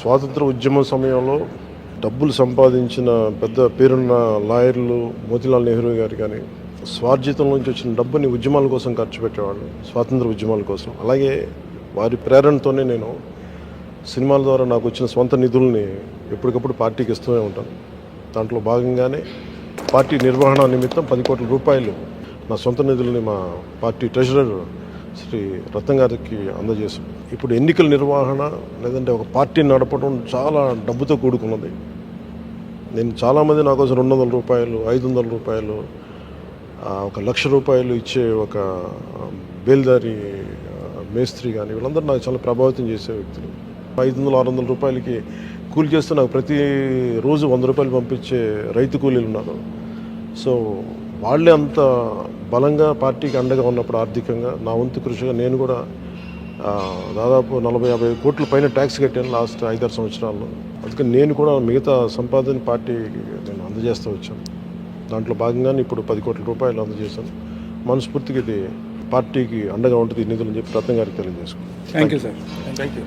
స్వాతంత్ర ఉద్యమం సమయంలో డబ్బులు సంపాదించిన పెద్ద పేరున్న లాయర్లు మోతీలాల్ నెహ్రూ గారు కానీ స్వార్జితం నుంచి వచ్చిన డబ్బుని ఉద్యమాల కోసం ఖర్చు పెట్టేవాళ్ళు, స్వాతంత్ర ఉద్యమాల కోసం. అలాగే వారి ప్రేరణతోనే నేను సినిమాల ద్వారా నాకు వచ్చిన స్వంత నిధుల్ని ఎప్పటికప్పుడు పార్టీకి ఇస్తూనే ఉంటాను. దాంట్లో భాగంగానే పార్టీ నిర్వహణ నిమిత్తం 10 కోట్ల రూపాయలు నా సొంత నిధుల్ని మా పార్టీ ట్రెజరర్ శ్రీ రత్నం గారికి అందజేశాం. ఇప్పుడు ఎన్నికల నిర్వహణ లేదంటే ఒక పార్టీని నడపడం చాలా డబ్బుతో కూడుకున్నది. నేను చాలామంది నా కోసం 200 రూపాయలు, 500 రూపాయలు, 1,00,000 రూపాయలు ఇచ్చే ఒక బేల్దారి మేస్త్రి కానీ వీళ్ళందరూ నాకు చాలా ప్రభావితం చేసే వ్యక్తులు. 500-600 రూపాయలకి కూలి చేస్తూ నాకు ప్రతిరోజు 100 రూపాయలు పంపించే రైతు కూలీలు ఉన్నారు. సో వాళ్ళే అంత బలంగా పార్టీకి అండగా ఉన్నప్పుడు ఆర్థికంగా నా వంతు కృషిగా నేను కూడా దాదాపు 40-50 కోట్ల పైన ట్యాక్స్ కట్టాను లాస్ట్ 5-6 సంవత్సరాల్లో. అందుకని నేను కూడా మిగతా సంపాదన పార్టీకి నేను అందజేస్తూ వచ్చాను. దాంట్లో భాగంగానే ఇప్పుడు 10 కోట్ల రూపాయలు అందజేశాను. మనస్ఫూర్తిగా ఇది పార్టీకి అండగా ఉంటుంది ఈ నిధులు అని చెప్పి రత్నం గారికి తెలియజేసుకున్నాను. Thank you sir. Thank you.